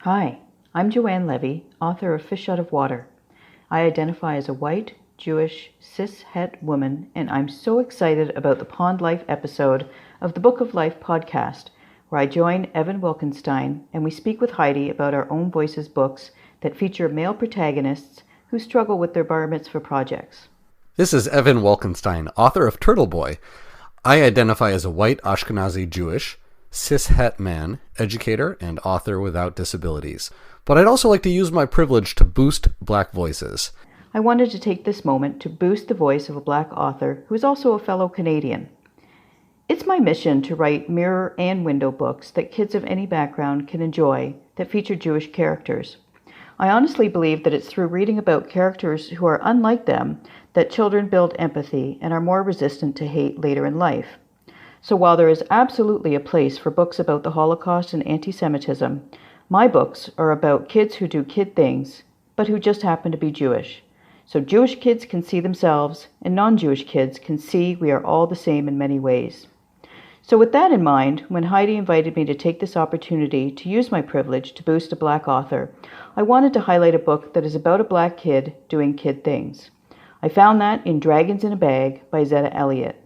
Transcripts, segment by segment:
Hi, I'm Joanne Levy, author of Fish Out of Water. I identify as a white, Jewish, cis-het woman, and I'm so excited about the Pond Life episode of the Book of Life podcast, where I join Evan Wolkenstein and we speak with Heidi about our own voices books that feature male protagonists who struggle with their bar mitzvah projects. This is Evan Wolkenstein, author of Turtle Boy. I identify as a white Ashkenazi Jewish, cis-het man, educator, and author without disabilities. But I'd also like to use my privilege to boost Black voices. I wanted to take this moment to boost the voice of a Black author who is also a fellow Canadian. It's my mission to write mirror and window books that kids of any background can enjoy that feature Jewish characters. I honestly believe that it's through reading about characters who are unlike them that children build empathy and are more resistant to hate later in life. So while there is absolutely a place for books about the Holocaust and anti-Semitism, my books are about kids who do kid things, but who just happen to be Jewish. So Jewish kids can see themselves, and non-Jewish kids can see we are all the same in many ways. So with that in mind, when Heidi invited me to take this opportunity to use my privilege to boost a Black author, I wanted to highlight a book that is about a Black kid doing kid things. I found that in Dragons in a Bag by Zetta Elliott.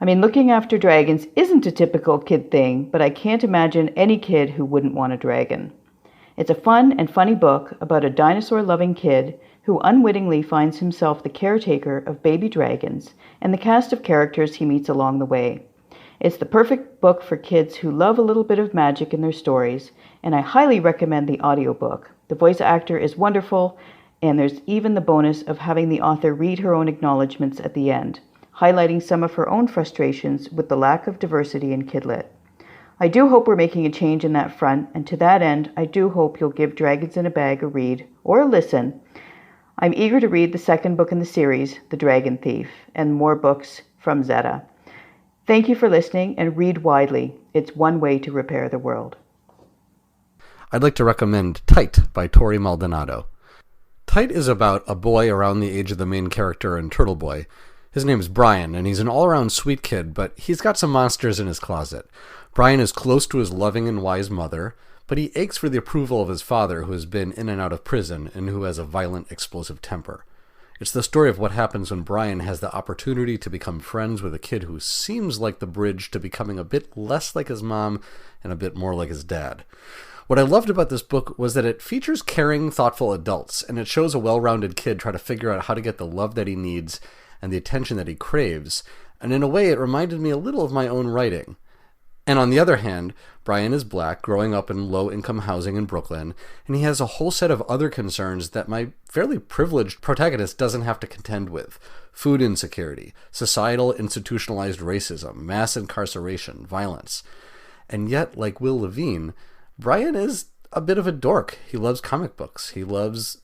I mean, looking after dragons isn't a typical kid thing, but I can't imagine any kid who wouldn't want a dragon. It's a fun and funny book about a dinosaur-loving kid who unwittingly finds himself the caretaker of baby dragons and the cast of characters he meets along the way. It's the perfect book for kids who love a little bit of magic in their stories, and I highly recommend the audiobook. The voice actor is wonderful, and there's even the bonus of having the author read her own acknowledgments at the end, highlighting some of her own frustrations with the lack of diversity in Kidlit. I do hope we're making a change in that front, and to that end, I do hope you'll give Dragons in a Bag a read, or a listen. I'm eager to read the second book in the series, The Dragon Thief, and more books from Zetta. Thank you for listening, and read widely. It's one way to repair the world. I'd like to recommend Tight by Tori Maldonado. Tight is about a boy around the age of the main character in Turtle Boy. His name is Brian, and he's an all-around sweet kid, but he's got some monsters in his closet. Brian is close to his loving and wise mother, but he aches for the approval of his father, who has been in and out of prison and who has a violent, explosive temper. It's the story of what happens when Brian has the opportunity to become friends with a kid who seems like the bridge to becoming a bit less like his mom and a bit more like his dad. What I loved about this book was that it features caring, thoughtful adults, and it shows a well-rounded kid try to figure out how to get the love that he needs and the attention that he craves, and in a way it reminded me a little of my own writing. And on the other hand, Brian is Black, growing up in low-income housing in Brooklyn, and he has a whole set of other concerns that my fairly privileged protagonist doesn't have to contend with. Food insecurity, societal institutionalized racism, mass incarceration, violence. And yet, like Will Levine, Brian is a bit of a dork. He loves comic books. He loves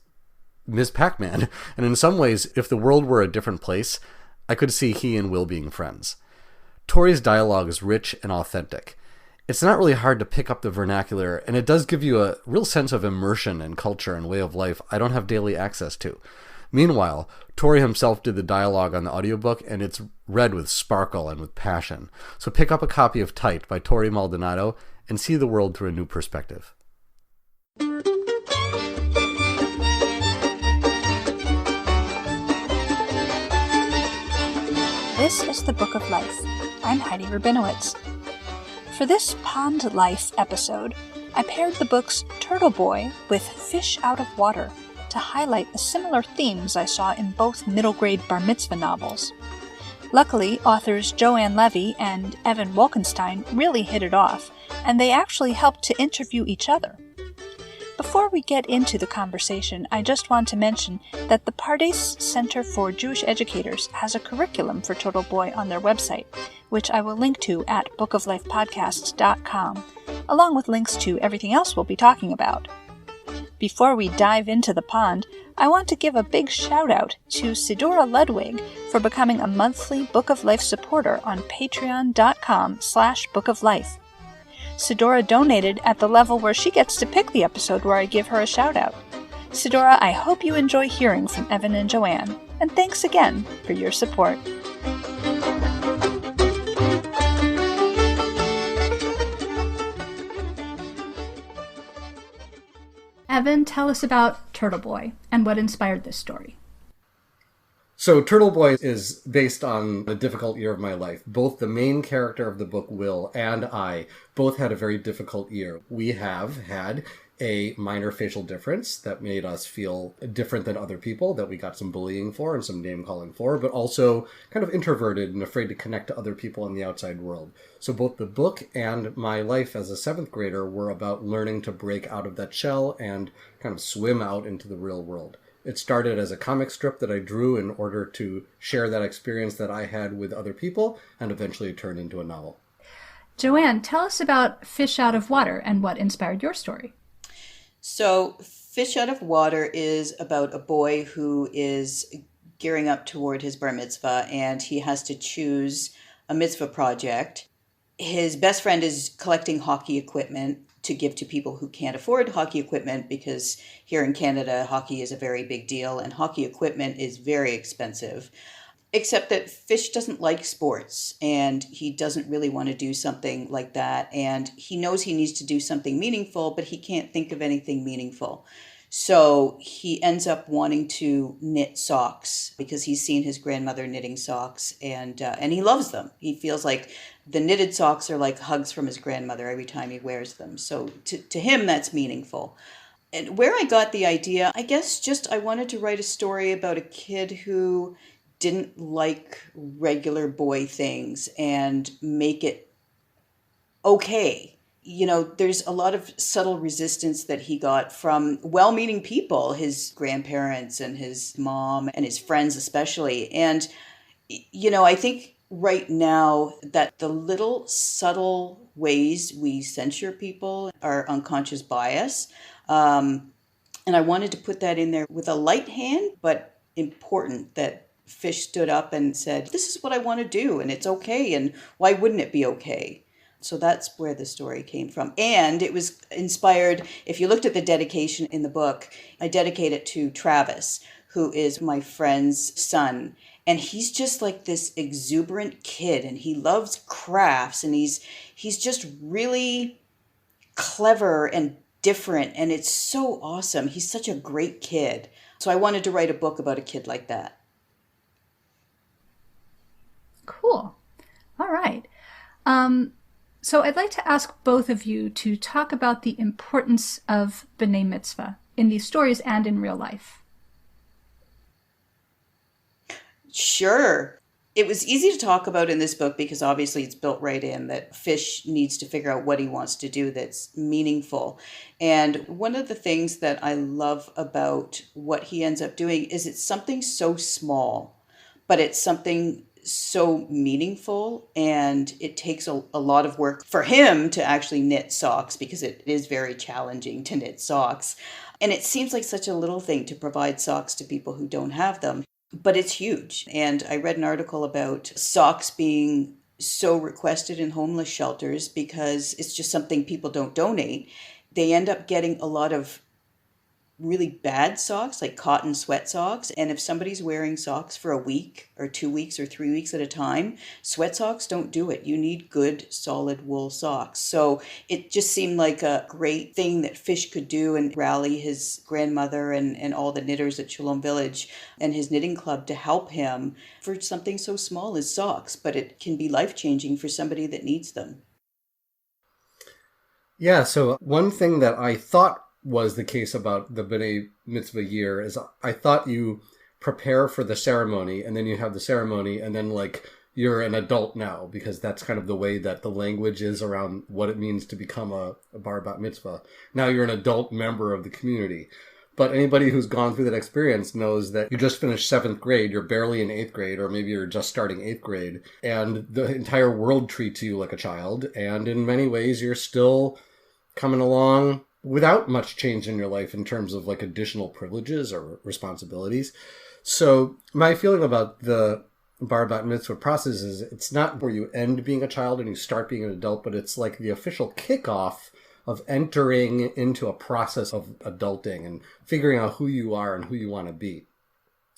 Ms. Pac-Man, and in some ways, if the world were a different place, I could see he and Will being friends. Tori's dialogue is rich and authentic. It's not really hard to pick up the vernacular, and it does give you a real sense of immersion in culture and way of life I don't have daily access to. Meanwhile, Tori himself did the dialogue on the audiobook, and it's read with sparkle and with passion. So pick up a copy of Tight by Tori Maldonado and see the world through a new perspective. This is the Book of Life. I'm Heidi Rabinowitz. For this Pond Life episode, I paired the books Turtle Boy with Fish Out of Water to highlight the similar themes I saw in both middle-grade bar mitzvah novels. Luckily, authors Joanne Levy and Evan Wolkenstein really hit it off, and they actually helped to interview each other. Before we get into the conversation, I just want to mention that the Pardes Center for Jewish Educators has a curriculum for Turtle Boy on their website, which I will link to at bookoflifepodcasts.com, along with links to everything else we'll be talking about. Before we dive into the pond, I want to give a big shout-out to Sidora Ludwig for becoming a monthly Book of Life supporter on patreon.com/bookoflife. Sidora donated at the level where she gets to pick the episode where I give her a shout-out. Sidora, I hope you enjoy hearing from Evan and Joanne, and thanks again for your support. Evan, tell us about Turtle Boy and what inspired this story. So Turtle Boy is based on a difficult year of my life. Both the main character of the book, Will, and I both had a very difficult year. We have had a minor facial difference that made us feel different than other people, that we got some bullying for and some name-calling for, but also kind of introverted and afraid to connect to other people in the outside world. So both the book and my life as a seventh grader were about learning to break out of that shell and kind of swim out into the real world. It started as a comic strip that I drew in order to share that experience that I had with other people, and eventually it turned into a novel. Joanne, tell us about Fish Out of Water and what inspired your story. So Fish Out of Water is about a boy who is gearing up toward his bar mitzvah, and he has to choose a mitzvah project. His best friend is collecting hockey equipment to give to people who can't afford hockey equipment, because here in Canada, hockey is a very big deal and hockey equipment is very expensive. Except that Fish doesn't like sports and he doesn't really want to do something like that. And he knows he needs to do something meaningful, but he can't think of anything meaningful. So he ends up wanting to knit socks because he's seen his grandmother knitting socks, and he loves them. He feels like the knitted socks are like hugs from his grandmother every time he wears them. So to him, that's meaningful. And where I got the idea, I guess just I wanted to write a story about a kid who didn't like regular boy things and make it okay. You know, there's a lot of subtle resistance that he got from well-meaning people, his grandparents and his mom and his friends especially. And, you know, I think right now that the little subtle ways we censure people are unconscious bias. And I wanted to put that in there with a light hand, but important, that Fish stood up and said, this is what I want to do and it's okay. And why wouldn't it be okay? So that's where the story came from. And it was inspired, if you looked at the dedication in the book, I dedicate it to Travis, who is my friend's son. And he's just like this exuberant kid, and he loves crafts, and he's just really clever and different, and it's so awesome. He's such a great kid. So I wanted to write a book about a kid like that. Cool. All right. So I'd like to ask both of you to talk about the importance of B'nai Mitzvah in these stories and in real life. Sure. It was easy to talk about in this book because obviously it's built right in that Fish needs to figure out what he wants to do that's meaningful. And one of the things that I love about what he ends up doing is it's something so small, but it's something so meaningful, and it takes a lot of work for him to actually knit socks because it is very challenging to knit socks. And it seems like such a little thing to provide socks to people who don't have them, but it's huge. And I read an article about socks being so requested in homeless shelters because it's just something people don't donate. They end up getting a lot of really bad socks, like cotton sweat socks. And if somebody's wearing socks for a week or 2 weeks or 3 weeks at a time, sweat socks don't do it. You need good, solid wool socks. So it just seemed like a great thing that Fish could do and rally his grandmother and all the knitters at Shalom Village and his knitting club to help him for something so small as socks, but it can be life-changing for somebody that needs them. Yeah, so one thing that I thought was the case about the B'nai Mitzvah year is I thought you prepare for the ceremony and then you have the ceremony and then like you're an adult now, because that's kind of the way that the language is around what it means to become a bar bat mitzvah. Now you're an adult member of the community. But anybody who's gone through that experience knows that you just finished 7th grade, you're barely in 8th grade, or maybe you're just starting 8th grade, and the entire world treats you like a child, and in many ways you're still coming along without much change in your life in terms of like additional privileges or responsibilities. So my feeling about the bar bat mitzvah process is it's not where you end being a child and you start being an adult, but it's like the official kickoff of entering into a process of adulting and figuring out who you are and who you want to be.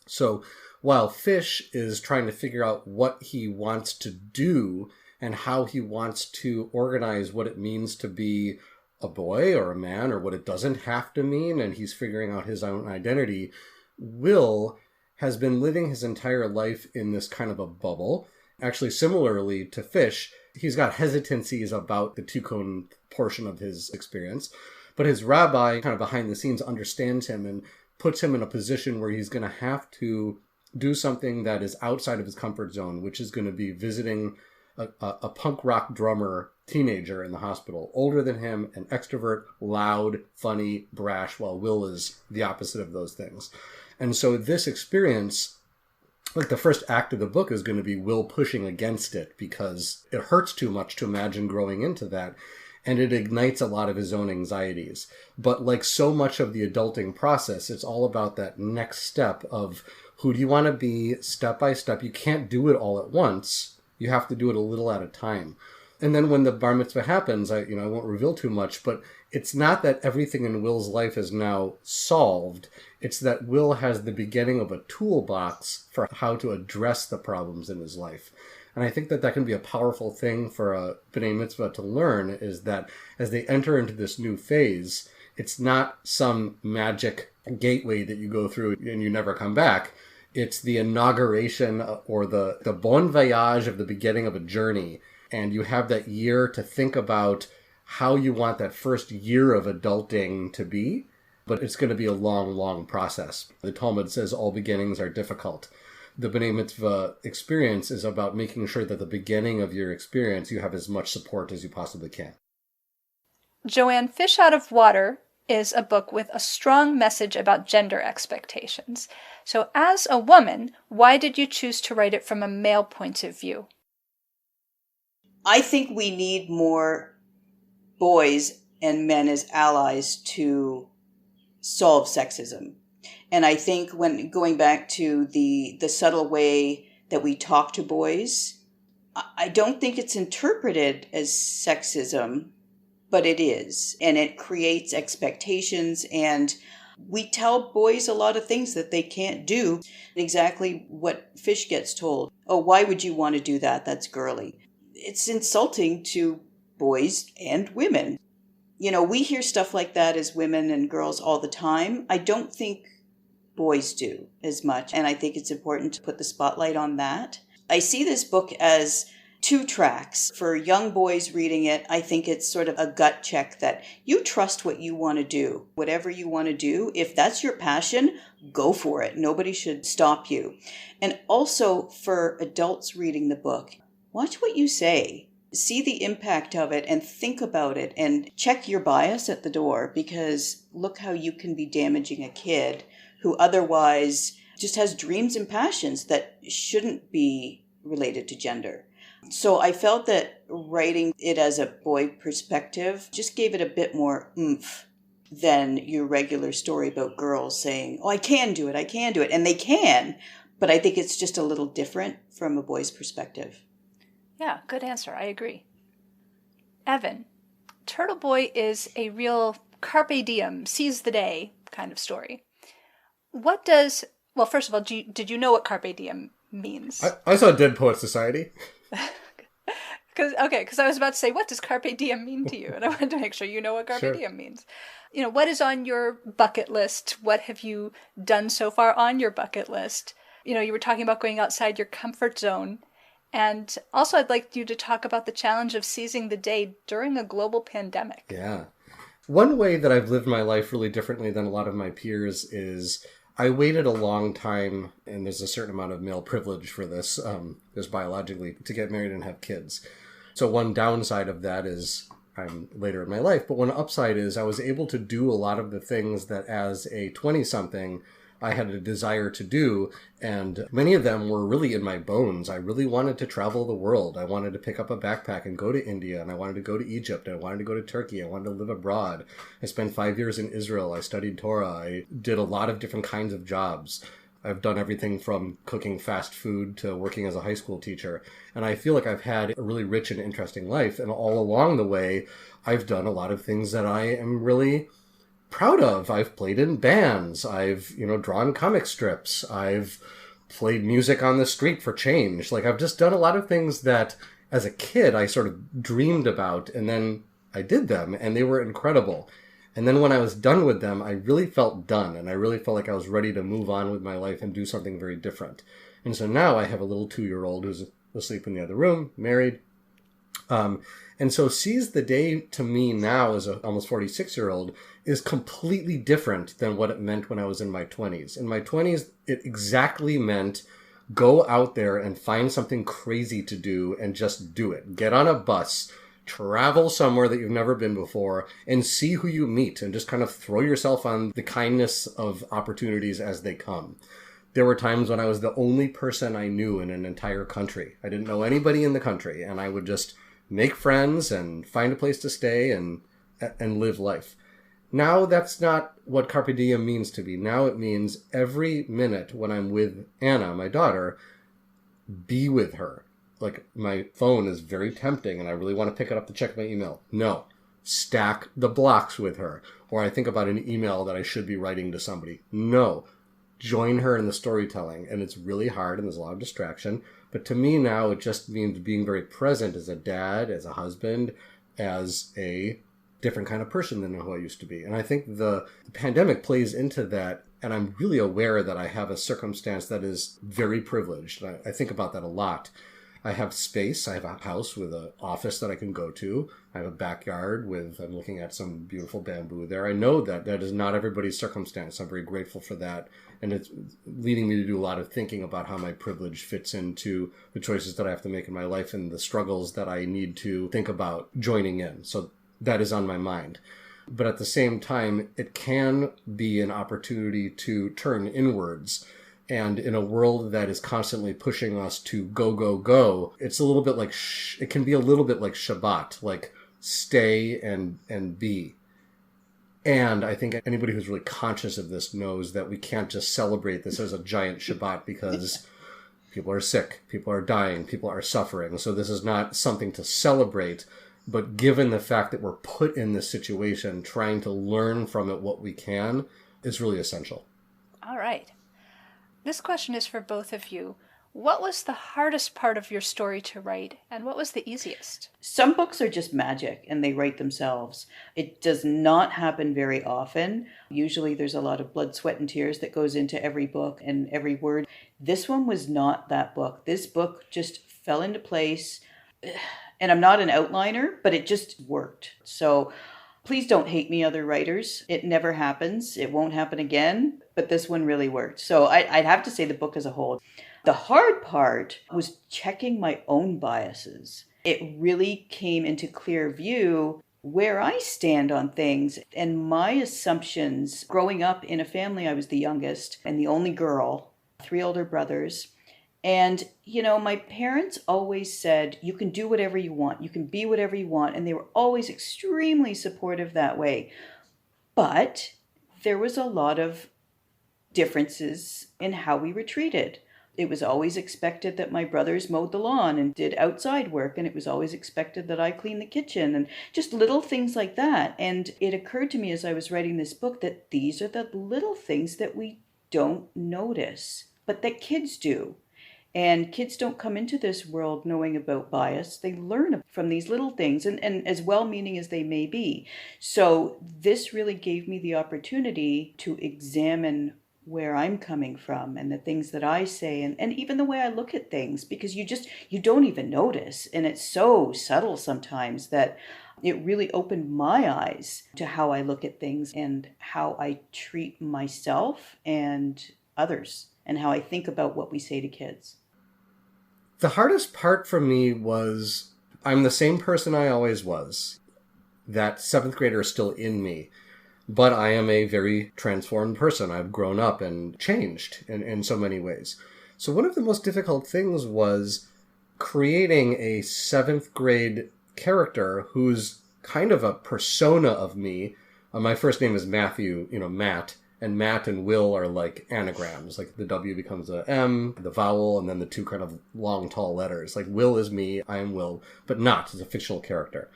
So while Fish is trying to figure out what he wants to do and how he wants to organize what it means to be a boy or a man or what it doesn't have to mean, and he's figuring out his own identity. Will has been living his entire life in this kind of a bubble. Actually, similarly to Fish, he's got hesitancies about the two-cone portion of his experience, but his rabbi, kind of behind the scenes, understands him and puts him in a position where he's going to have to do something that is outside of his comfort zone, which is going to be visiting a punk rock drummer teenager in the hospital, older than him, an extrovert, loud, funny, brash, while Will is the opposite of those things. And so this experience, like the first act of the book, is going to be Will pushing against it because it hurts too much to imagine growing into that. And it ignites a lot of his own anxieties. But like so much of the adulting process, it's all about that next step of who do you want to be step by step. You can't do it all at once. You have to do it a little at a time. And then when the bar mitzvah happens, I won't reveal too much, but it's not that everything in Will's life is now solved. It's that Will has the beginning of a toolbox for how to address the problems in his life. And I think that can be a powerful thing for a B'nai Mitzvah to learn, is that as they enter into this new phase, it's not some magic gateway that you go through and you never come back. It's the inauguration or the bon voyage of the beginning of a journey. And you have that year to think about how you want that first year of adulting to be. But it's going to be a long, long process. The Talmud says all beginnings are difficult. The B'nai Mitzvah experience is about making sure that the beginning of your experience, you have as much support as you possibly can. Joanne, Fish Out of Water is a book with a strong message about gender expectations. So as a woman, why did you choose to write it from a male point of view? I think we need more boys and men as allies to solve sexism. And I think when going back to the subtle way that we talk to boys, I don't think it's interpreted as sexism, but it is. And it creates expectations, and we tell boys a lot of things that they can't do. Exactly what Fish gets told. Oh, why would you want to do that? That's girly. It's insulting to boys and women. We hear stuff like that as women and girls all the time. I don't think boys do as much, and I think it's important to put the spotlight on that. I see this book as 2 tracks. For young boys reading it, I think it's sort of a gut check that you trust what you want to do. Whatever you want to do, if that's your passion, go for it. Nobody should stop you. And also for adults reading the book, watch what you say. See the impact of it and think about it and check your bias at the door, because look how you can be damaging a kid who otherwise just has dreams and passions that shouldn't be related to gender. So I felt that writing it as a boy perspective just gave it a bit more oomph than your regular story about girls saying, oh, I can do it. And they can, but I think it's just a little different from a boy's perspective. Yeah, good answer. I agree. Evan, Turtle Boy is a real carpe diem, seize the day kind of story. Well, first of all, did you know what carpe diem means? I saw Dead Poets Society. Because I was about to say, what does carpe diem mean to you? And I wanted to make sure you know what carpe diem means. What is on your bucket list? What have you done so far on your bucket list? You were talking about going outside your comfort zone. And also, I'd like you to talk about the challenge of seizing the day during a global pandemic. Yeah. One way that I've lived my life really differently than a lot of my peers is I waited a long time, and there's a certain amount of male privilege for this, just biologically, to get married and have kids. So one downside of that is I'm later in my life, but one upside is I was able to do a lot of the things that as a 20-something I had a desire to do, and many of them were really in my bones. I really wanted to travel the world. I wanted to pick up a backpack and go to India, and I wanted to go to Egypt, and I wanted to go to Turkey. I wanted to live abroad. I spent 5 years in Israel. I studied Torah. I did a lot of different kinds of jobs. I've done everything from cooking fast food to working as a high school teacher. And I feel like I've had a really rich and interesting life. And all along the way, I've done a lot of things that I am really proud of. I've played in bands. I've, drawn comic strips. I've played music on the street for change. I've just done a lot of things that as a kid I sort of dreamed about. And then I did them, and they were incredible. And then when I was done with them, I really felt done, and I really felt like I was ready to move on with my life and do something very different. And so now I have a little 2-year-old who's asleep in the other room, married. And so Seize the Day to me now as an almost 46-year-old is completely different than what it meant when I was in my 20s. In my 20s, it exactly meant go out there and find something crazy to do and just do it. Get on a bus, travel somewhere that you've never been before, and see who you meet, and just kind of throw yourself on the kindness of opportunities as they come. There were times when I was the only person I knew in an entire country. I didn't know anybody in the country, and I would just make friends and find a place to stay and live life. Now that's not what Carpe Diem means to me. Now it means every minute when I'm with Anna, my daughter, be with her. Like, my phone is very tempting and I really want to pick it up to check my email. No. Stack the blocks with her. Or I think about an email that I should be writing to somebody. No. Join her in the storytelling. And it's really hard and there's a lot of distraction. But to me now, it just means being very present as a dad, as a husband, as a different kind of person than who I used to be. And I think the pandemic plays into that. And I'm really aware that I have a circumstance that is very privileged. I think about that a lot. I have space. I have a house with an office that I can go to. I have a backyard I'm looking at some beautiful bamboo there. I know that is not everybody's circumstance. I'm very grateful for that. And it's leading me to do a lot of thinking about how my privilege fits into the choices that I have to make in my life and the struggles that I need to think about joining in. So that is on my mind. But at the same time, it can be an opportunity to turn inwards. And in a world that is constantly pushing us to go, go, go, it's a little bit like, it can be a little bit like Shabbat, like stay and be. And I think anybody who's really conscious of this knows that we can't just celebrate this as a giant Shabbat because people are sick, people are dying, people are suffering. So this is not something to celebrate. But given the fact that we're put in this situation, trying to learn from it what we can is really essential. All right. This question is for both of you. What was the hardest part of your story to write, and what was the easiest? Some books are just magic, and they write themselves. It does not happen very often. Usually there's a lot of blood, sweat, and tears that goes into every book and every word. This one was not that book. This book just fell into place. And I'm not an outliner, but it just worked. So please don't hate me, other writers. It never happens. It won't happen again. But this one really worked. So I'd have to say the book as a whole. The hard part was checking my own biases. It really came into clear view where I stand on things and my assumptions. Growing up in a family, I was the youngest and the only girl, 3 older brothers. And, my parents always said, you can do whatever you want. You can be whatever you want. And they were always extremely supportive that way. But there was a lot of differences in how we were treated. It was always expected that my brothers mowed the lawn and did outside work. And it was always expected that I cleaned the kitchen and just little things like that. And it occurred to me as I was writing this book that these are the little things that we don't notice, but that kids do. And kids don't come into this world knowing about bias. They learn from these little things, and as well-meaning as they may be. So this really gave me the opportunity to examine where I'm coming from and the things that I say and even the way I look at things, because you don't even notice. And it's so subtle sometimes that it really opened my eyes to how I look at things and how I treat myself and others and how I think about what we say to kids. The hardest part for me was I'm the same person I always was. That 7th grader is still in me. But I am a very transformed person. I've grown up and changed in so many ways. So one of the most difficult things was creating a 7th grade character who's kind of a persona of me. My first name is Matthew, Matt. And Matt and Will are like anagrams. Like the W becomes a M, the vowel, and then the 2 kind of long, tall letters. Like Will is me, I am Will, but not as a fictional character.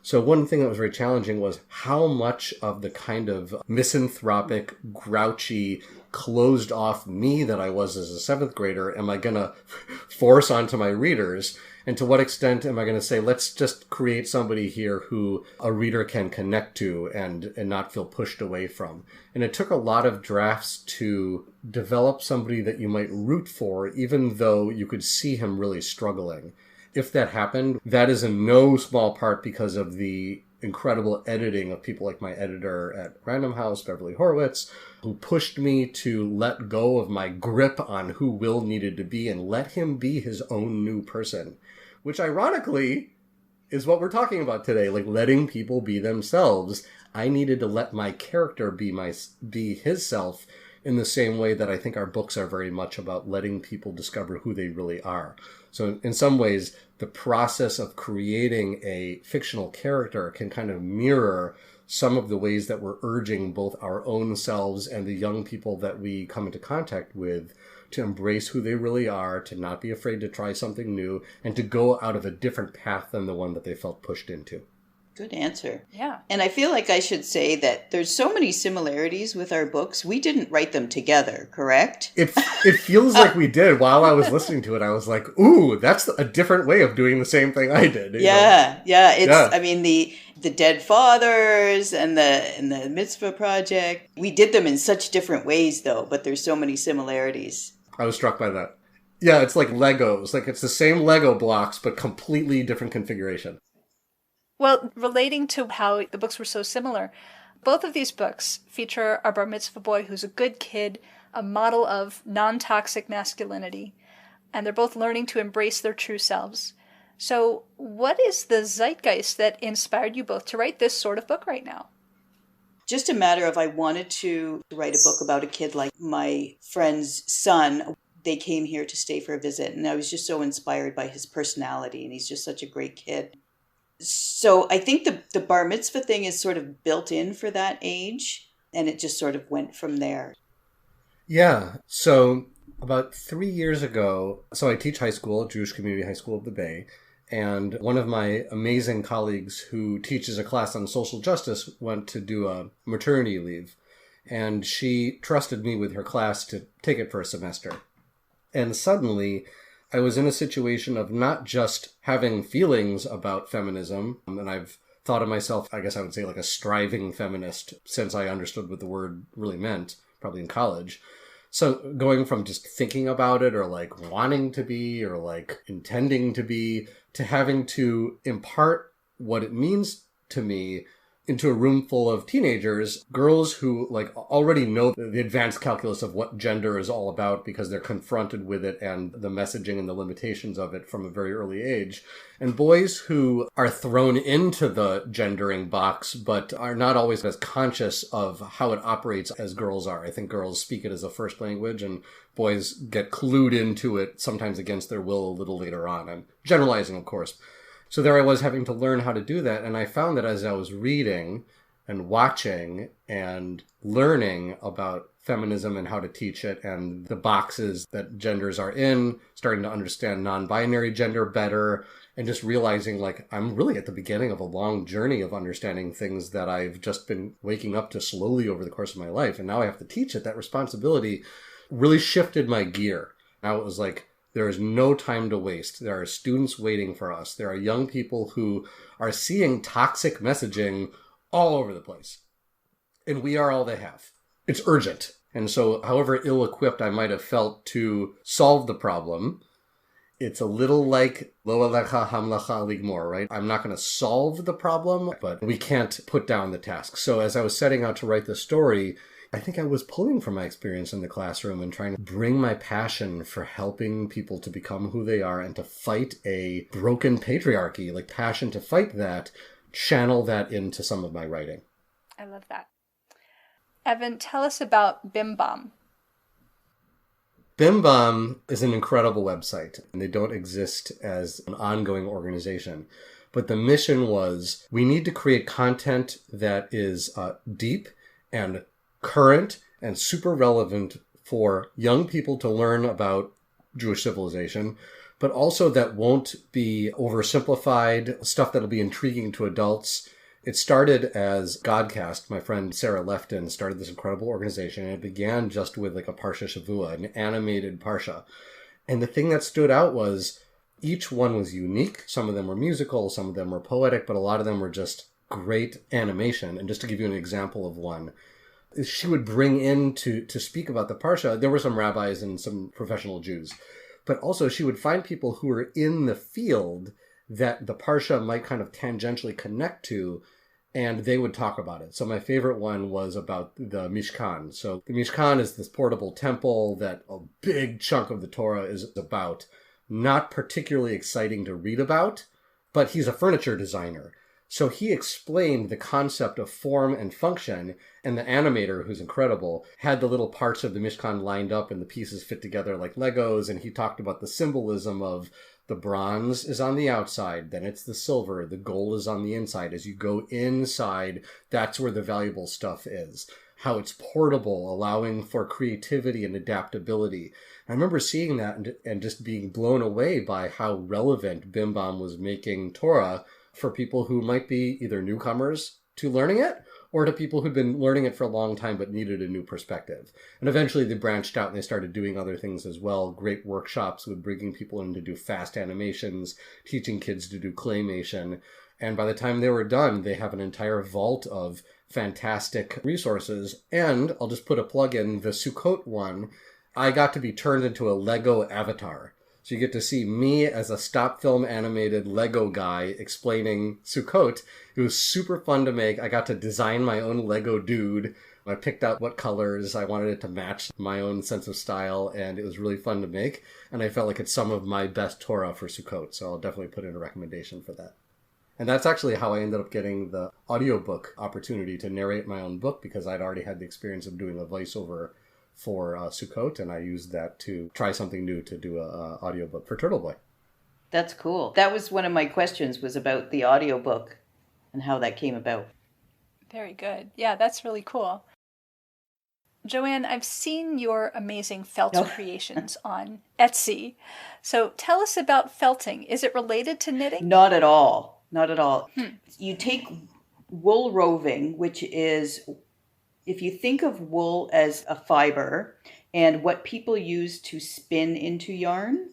So one thing that was very challenging was how much of the kind of misanthropic, grouchy, closed off me that I was as a 7th grader am I going to force onto my readers? And to what extent am I going to say, let's just create somebody here who a reader can connect to and not feel pushed away from? And it took a lot of drafts to develop somebody that you might root for, even though you could see him really struggling. If that happened, that is in no small part because of the incredible editing of people like my editor at Random House, Beverly Horowitz, who pushed me to let go of my grip on who Will needed to be and let him be his own new person. Which ironically is what we're talking about today, like letting people be themselves. I needed to let my character be his self in the same way that I think our books are very much about letting people discover who they really are. So in some ways, the process of creating a fictional character can kind of mirror some of the ways that we're urging both our own selves and the young people that we come into contact with to embrace who they really are, to not be afraid to try something new, and to go out of a different path than the one that they felt pushed into. Good answer. Yeah. And I feel like I should say that there's so many similarities with our books. We didn't write them together, correct? It feels like we did. While I was listening to it, I was like, ooh, that's a different way of doing the same thing I did. Yeah. I mean, the Dead Fathers and the Mitzvah Project, we did them in such different ways, though, but there's so many similarities. I was struck by that. Yeah, it's like Legos. Like it's the same Lego blocks, but completely different configuration. Well, relating to how the books were so similar, both of these books feature our bar mitzvah boy who's a good kid, a model of non-toxic masculinity, and they're both learning to embrace their true selves. So what is the zeitgeist that inspired you both to write this sort of book right now? Just a matter of I wanted to write a book about a kid like my friend's son. They came here to stay for a visit, and I was just so inspired by his personality, and he's just such a great kid. So I think the bar mitzvah thing is sort of built in for that age, and it just sort of went from there. Yeah. So about 3 years ago, so I teach high school at Jewish Community High School of the Bay, and one of my amazing colleagues who teaches a class on social justice went to do a maternity leave, and she trusted me with her class to take it for a semester. And suddenly I was in a situation of not just having feelings about feminism, and I've thought of myself, I guess I would say like a striving feminist since I understood what the word really meant, probably in college. So going from just thinking about it or like wanting to be or like intending to be to having to impart what it means to me into a room full of teenagers, girls who like already know the advanced calculus of what gender is all about because they're confronted with it and the messaging and the limitations of it from a very early age. And boys who are thrown into the gendering box, but are not always as conscious of how it operates as girls are. I think girls speak it as a first language and boys get clued into it sometimes against their will a little later on. I'm generalizing, of course. So there I was having to learn how to do that. And I found that as I was reading and watching and learning about feminism and how to teach it and the boxes that genders are in, starting to understand non-binary gender better, and just realizing like I'm really at the beginning of a long journey of understanding things that I've just been waking up to slowly over the course of my life. And now I have to teach it. That responsibility really shifted my gear. Now it was like, there is no time to waste. There are students waiting for us. There are young people who are seeing toxic messaging all over the place. And we are all they have. It's urgent. And so however ill-equipped I might have felt to solve the problem, it's a little like lo alecha hamlacha ligmor, right? I'm not going to solve the problem, but we can't put down the task. So as I was setting out to write the story, I think I was pulling from my experience in the classroom and trying to bring my passion for helping people to become who they are and to fight a broken patriarchy, like passion to fight that, channel that into some of my writing. I love that. Evan, tell us about Bim Bam. Bim Bam is an incredible website, and they don't exist as an ongoing organization. But the mission was, we need to create content that is deep and current and super relevant for young people to learn about Jewish civilization, but also that won't be oversimplified, stuff that'll be intriguing to adults. It started as Godcast. My friend Sarah Lefton started this incredible organization, and it began just with like a Parsha Shavua, an animated Parsha. And the thing that stood out was each one was unique. Some of them were musical, some of them were poetic, but a lot of them were just great animation. And just to give you an example of one, she would bring in to speak about the Parsha, there were some rabbis and some professional Jews, but also she would find people who were in the field that the Parsha might kind of tangentially connect to, and they would talk about it. So my favorite one was about the Mishkan. So the Mishkan is this portable temple that a big chunk of the Torah is about. Not particularly exciting to read about, but he's a furniture designer. So he explained the concept of form and function, and the animator, who's incredible, had the little parts of the Mishkan lined up and the pieces fit together like Legos, and he talked about the symbolism of the bronze is on the outside, then it's the silver, the gold is on the inside. As you go inside, that's where the valuable stuff is. How it's portable, allowing for creativity and adaptability. I remember seeing that and just being blown away by how relevant Bim Bam was making Torah for people who might be either newcomers to learning it or to people who'd been learning it for a long time but needed a new perspective. And eventually they branched out and they started doing other things as well. Great workshops with bringing people in to do fast animations, teaching kids to do claymation. And by the time they were done, they have an entire vault of fantastic resources. And I'll just put a plug in, the Sukkot one, I got to be turned into a Lego avatar. So you get to see me as a stop film animated Lego guy explaining Sukkot. It was super fun to make. I got to design my own Lego dude. I picked out what colors. I wanted it to match my own sense of style, and it was really fun to make. And I felt like it's some of my best Torah for Sukkot, so I'll definitely put in a recommendation for that. And that's actually how I ended up getting the audiobook opportunity to narrate my own book, because I'd already had the experience of doing a voiceover for Sukkot, and I used that to try something new to do a audiobook for Turtle Boy. That's cool. That was one of my questions, was about the audiobook and how that came about. Very good. Yeah, that's really cool. Joanne, I've seen your amazing felt creations on Etsy. So tell us about felting. Is it related to knitting? Not at all. Not at all. You take wool roving, which is, if you think of wool as a fiber and what people use to spin into yarn,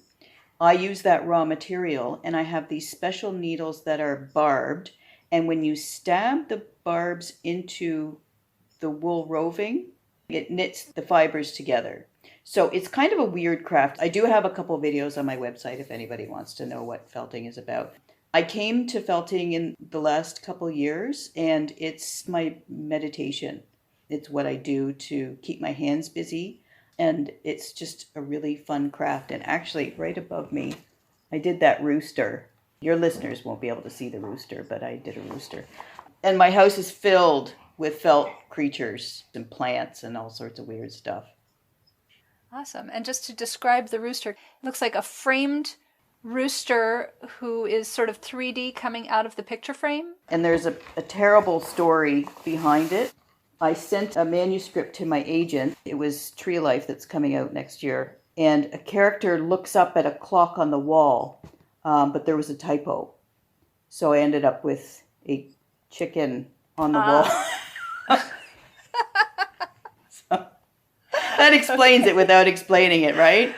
I use that raw material, and I have these special needles that are barbed. And when you stab the barbs into the wool roving, it knits the fibers together. So it's kind of a weird craft. I do have a couple videos on my website if anybody wants to know what felting is about. I came to felting in the last couple years, and it's my meditation. It's what I do to keep my hands busy, and it's just a really fun craft. And actually, right above me, I did that rooster. Your listeners won't be able to see the rooster, but I did a rooster. And my house is filled with felt creatures and plants and all sorts of weird stuff. Awesome. And just to describe the rooster, it looks like a framed rooster who is sort of 3D coming out of the picture frame. And there's a terrible story behind it. I sent a manuscript to my agent. It was Tree Life that's coming out next year. And a character looks up at a clock on the wall, but there was a typo. So I ended up with a chicken on the wall. So, that explains it without explaining it, right?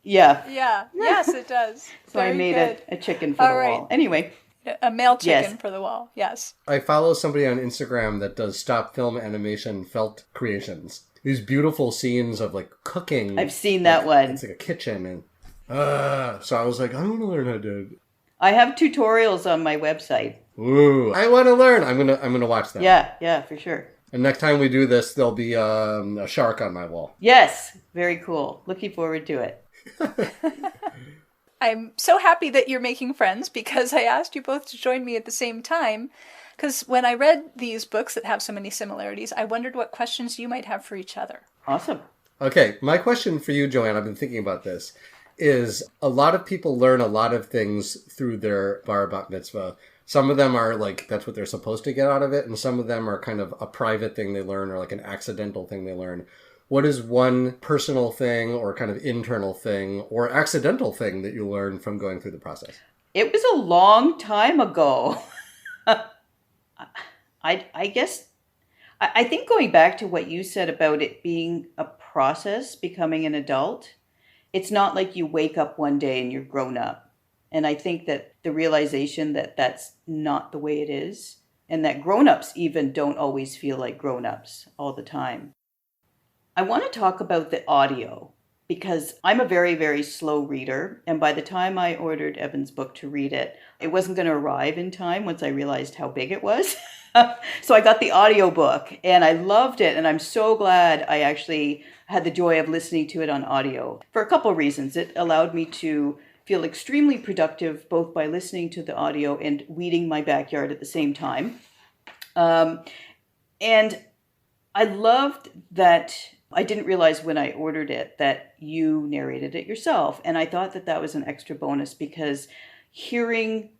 Yeah. Yeah. Yes, it does. So I made a chicken for the wall. Anyway. A male chicken for the wall. Yes. I follow somebody on Instagram that does stop film animation felt creations. These beautiful scenes of like cooking. I've seen that one. It's like a kitchen, and so I was like, I want to learn how to do it. I have tutorials on my website. Ooh, I want to learn. I'm gonna watch that. Yeah, for sure. And next time we do this, there'll be a shark on my wall. Yes, very cool. Looking forward to it. I'm so happy that you're making friends, because I asked you both to join me at the same time. Because when I read these books that have so many similarities, I wondered what questions you might have for each other. Awesome. Okay, my question for you, Joanne, I've been thinking about this, is a lot of people learn a lot of things through their bar bat mitzvah. Some of them are like, that's what they're supposed to get out of it, and some of them are kind of a private thing they learn or like an accidental thing they learn. What is one personal thing or kind of internal thing or accidental thing that you learned from going through the process? It was a long time ago. I guess, I think going back to what you said about it being a process, becoming an adult, it's not like you wake up one day and you're grown up. And I think that the realization that that's not the way it is, and that grown-ups even don't always feel like grown-ups all the time. I want to talk about the audio because I'm a very, very slow reader. And by the time I ordered Evan's book to read it, it wasn't going to arrive in time once I realized how big it was. So I got the audiobook and I loved it. And I'm so glad I actually had the joy of listening to it on audio for a couple of reasons. It allowed me to feel extremely productive both by listening to the audio and weeding my backyard at the same time. And I loved that I didn't realize when I ordered it that you narrated it yourself. And I thought that that was an extra bonus because hearing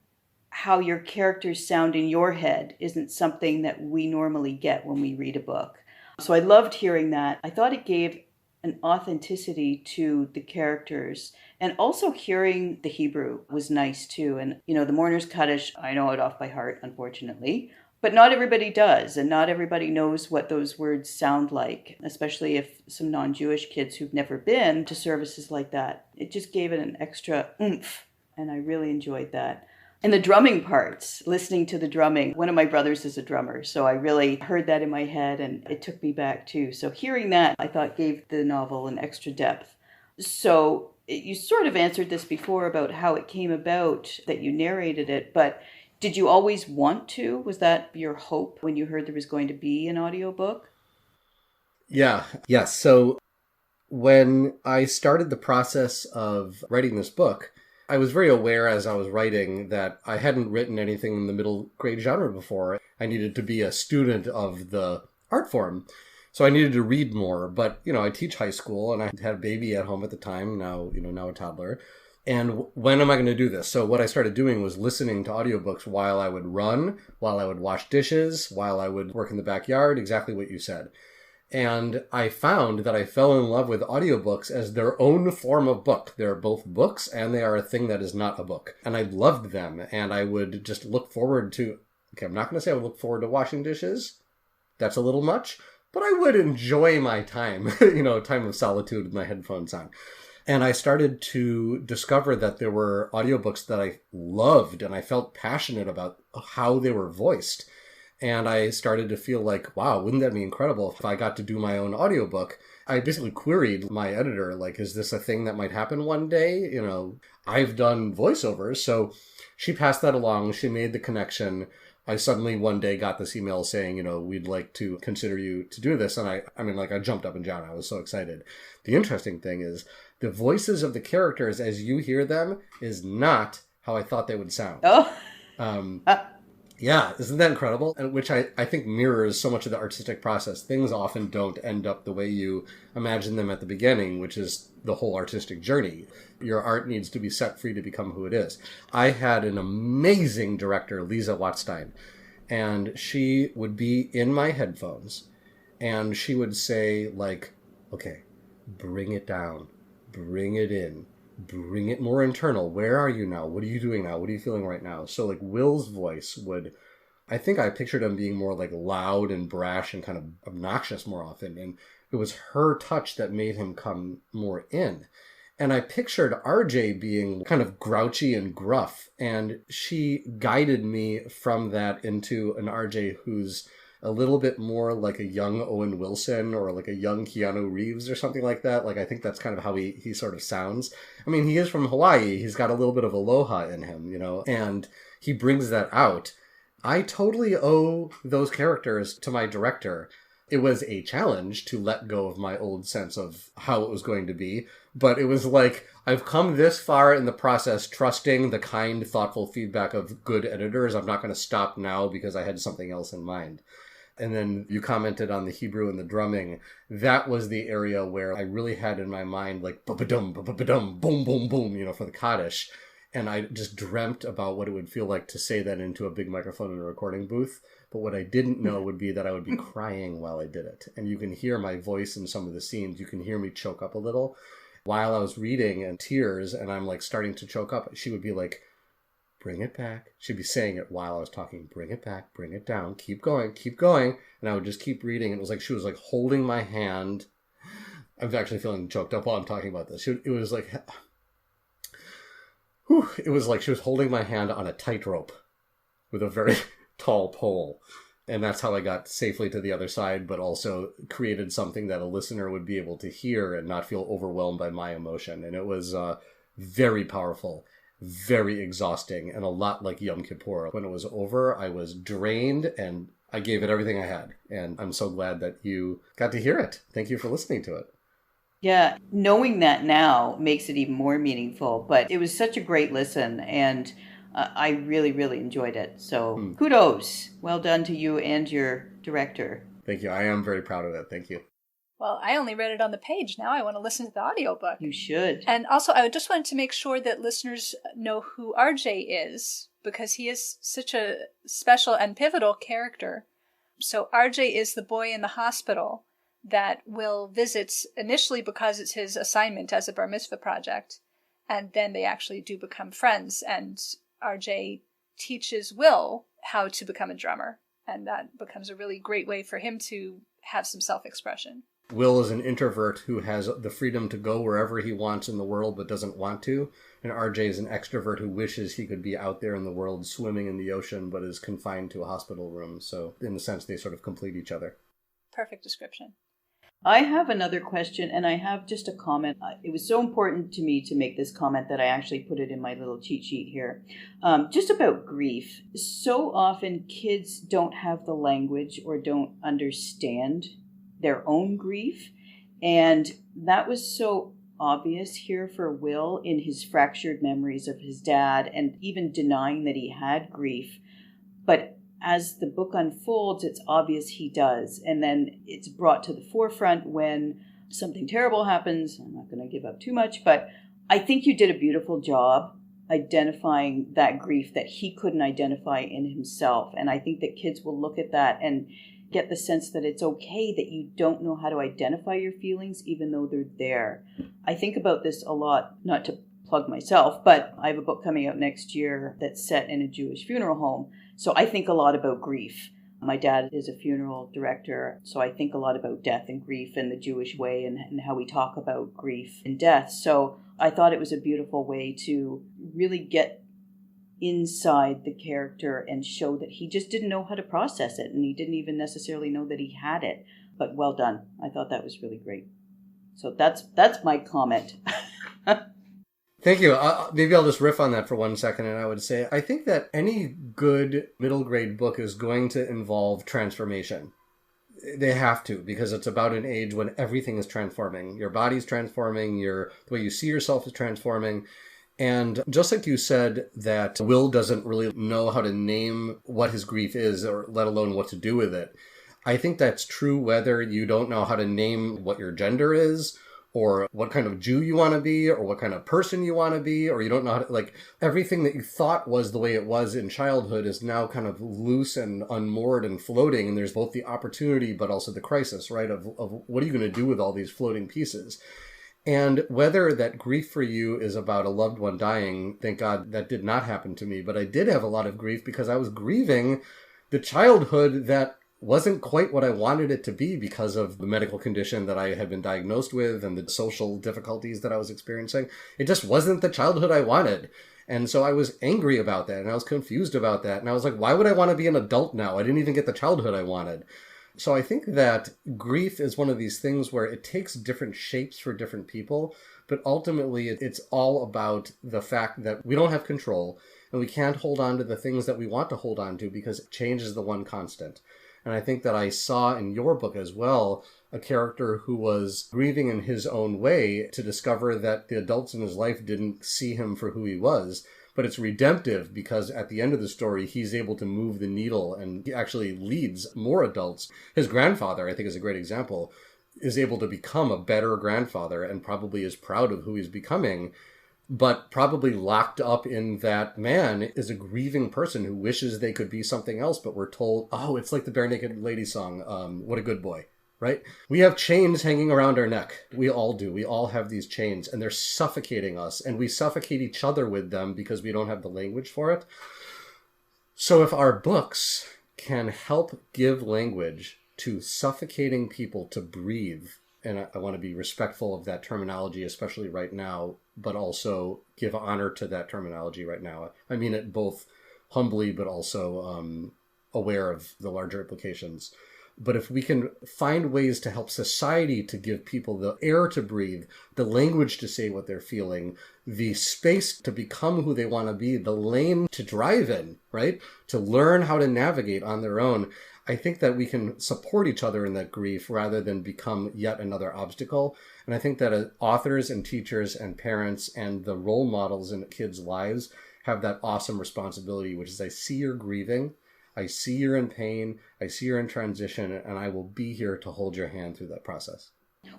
how your characters sound in your head isn't something that we normally get when we read a book. So I loved hearing that. I thought it gave an authenticity to the characters, and also hearing the Hebrew was nice too. And the Mourner's Kaddish, I know it off by heart, unfortunately, but not everybody does, and not everybody knows what those words sound like, especially if some non-Jewish kids who've never been to services like that. It just gave it an extra oomph, and I really enjoyed that. And the drumming parts, listening to the drumming. One of my brothers is a drummer, so I really heard that in my head and it took me back too. So hearing that, I thought gave the novel an extra depth. So you sort of answered this before about how it came about that you narrated it, but did you always want to? Was that your hope when you heard there was going to be an audiobook? Yes. So when I started the process of writing this book, I was very aware as I was writing that I hadn't written anything in the middle grade genre before. I needed to be a student of the art form. So I needed to read more. But, I teach high school and I had a baby at home at the time, now a toddler. And when am I going to do this? So what I started doing was listening to audiobooks while I would run, while I would wash dishes, while I would work in the backyard, exactly what you said. And I found that I fell in love with audiobooks as their own form of book. They're both books and they are a thing that is not a book. And I loved them. And I would just look forward to, I'm not going to say I would look forward to washing dishes. That's a little much. But I would enjoy my time, time of solitude with my headphones on. And I started to discover that there were audiobooks that I loved and I felt passionate about how they were voiced. And I started to feel like, wow, wouldn't that be incredible if I got to do my own audiobook? I basically queried my editor, like, is this a thing that might happen one day? I've done voiceovers. So she passed that along. She made the connection. I suddenly one day got this email saying, we'd like to consider you to do this. And I jumped up and down. I was so excited. The interesting thing is the voices of the characters as you hear them is not how I thought they would sound. Oh. Yeah, isn't that incredible? And which I think mirrors so much of the artistic process. Things often don't end up the way you imagine them at the beginning, which is the whole artistic journey. Your art needs to be set free to become who it is. I had an amazing director, Lisa Watstein, and she would be in my headphones, and she would say, like, okay, bring it down, bring it in. Bring it more internal. Where are you now? What are you doing now? What are you feeling right now? So like Will's voice would, I think I pictured him being more like loud and brash and kind of obnoxious more often. And it was her touch that made him come more in. And I pictured RJ being kind of grouchy and gruff. And she guided me from that into an RJ who's a little bit more like a young Owen Wilson or like a young Keanu Reeves or something like that. Like, I think that's kind of how he sort of sounds. I mean, he is from Hawaii. He's got a little bit of aloha in him, and he brings that out. I totally owe those characters to my director. It was a challenge to let go of my old sense of how it was going to be, but it was like, I've come this far in the process, trusting the kind, thoughtful feedback of good editors. I'm not going to stop now because I had something else in mind. And then you commented on the Hebrew and the drumming. That was the area where I really had in my mind, like, ba-ba-dum, ba-ba-dum, boom, boom, boom, for the Kaddish. And I just dreamt about what it would feel like to say that into a big microphone in a recording booth. But what I didn't know would be that I would be crying while I did it. And you can hear my voice in some of the scenes. You can hear me choke up a little. While I was reading and tears and I'm like starting to choke up, she would be like, bring it back. She'd be saying it while I was talking, bring it back, bring it down, keep going, keep going. And I would just keep reading. It was like she was like holding my hand. I'm actually feeling choked up while I'm talking about this. It was like, it was like she was holding my hand on a tightrope with a very tall pole. And that's how I got safely to the other side, but also created something that a listener would be able to hear and not feel overwhelmed by my emotion. And it was very powerful, very exhausting, and a lot like Yom Kippur. When it was over, I was drained and I gave it everything I had. And I'm so glad that you got to hear it. Thank you for listening to it. Yeah, knowing that now makes it even more meaningful. But it was such a great listen, and I really, really enjoyed it. So kudos. Well done to you and your director. Thank you. I am very proud of it. Thank you. Well, I only read it on the page. Now I want to listen to the audiobook. You should. And also, I just wanted to make sure that listeners know who RJ is, because he is such a special and pivotal character. So RJ is the boy in the hospital that Will visits initially because it's his assignment as a bar mitzvah project. And then they actually do become friends. And RJ teaches Will how to become a drummer. And that becomes a really great way for him to have some self-expression. Will is an introvert who has the freedom to go wherever he wants in the world but doesn't want to. And RJ is an extrovert who wishes he could be out there in the world swimming in the ocean but is confined to a hospital room. So in a sense, they sort of complete each other. Perfect description. I have another question, and I have just a comment. It was so important to me to make this comment that I actually put it in my little cheat sheet here. Just about grief. So often kids don't have the language or don't understand their own grief. And that was so obvious here for Will in his fractured memories of his dad and even denying that he had grief. But as the book unfolds, it's obvious he does. And then it's brought to the forefront when something terrible happens. I'm not going to give up too much, but I think you did a beautiful job identifying that grief that he couldn't identify in himself. And I think that kids will look at that and get the sense that it's okay that you don't know how to identify your feelings, even though they're there. I think about this a lot, not to plug myself, but I have a book coming out next year that's set in a Jewish funeral home. So I think a lot about grief. My dad is a funeral director, so I think a lot about death and grief and the Jewish way and how we talk about grief and death. So I thought it was a beautiful way to really get inside the character and show that he just didn't know how to process it, and he didn't even necessarily know that he had it. But well done. I thought that was really great. So that's my comment. Thank you. Maybe I'll just riff on that for 1 second, and I would say I think that any good middle grade book is going to involve transformation. They have to, because it's about an age when everything is transforming. Your body's transforming, the way you see yourself is transforming. And just like you said that Will doesn't really know how to name what his grief is, or let alone what to do with it, I think that's true whether you don't know how to name what your gender is, or what kind of Jew you want to be, or what kind of person you want to be, or you don't know how to, like, everything that you thought was the way it was in childhood is now kind of loose and unmoored and floating, and there's both the opportunity but also the crisis, right, of what are you going to do with all these floating pieces? And whether that grief for you is about a loved one dying, thank God that did not happen to me, but I did have a lot of grief because I was grieving the childhood that wasn't quite what I wanted it to be because of the medical condition that I had been diagnosed with and the social difficulties that I was experiencing. It just wasn't the childhood I wanted. And so I was angry about that, and I was confused about that. And I was like, why would I want to be an adult now? I didn't even get the childhood I wanted. So I think that grief is one of these things where it takes different shapes for different people, but ultimately it's all about the fact that we don't have control and we can't hold on to the things that we want to hold on to because change is the one constant. And I think that I saw in your book as well a character who was grieving in his own way to discover that the adults in his life didn't see him for who he was. But it's redemptive because at the end of the story, he's able to move the needle and he actually leads more adults. His grandfather, I think, is a great example, is able to become a better grandfather and probably is proud of who he's becoming but probably locked up in that man is a grieving person who wishes they could be something else, but we're told, oh, it's like the Bare Naked Lady song, What a Good Boy, right? We have chains hanging around our neck. We all do. We all have these chains, and they're suffocating us, and we suffocate each other with them because we don't have the language for it. So if our books can help give language to suffocating people to breathe, and I want to be respectful of that terminology, especially right now, but also give honor to that terminology right now. I mean it both humbly, but also aware of the larger implications. But if we can find ways to help society to give people the air to breathe, the language to say what they're feeling, the space to become who they want to be, the lane to drive in, right? To learn how to navigate on their own, I think that we can support each other in that grief rather than become yet another obstacle. And I think that authors and teachers and parents and the role models in kids' lives have that awesome responsibility, which is I see you're grieving, I see you're in pain, I see you're in transition, and I will be here to hold your hand through that process.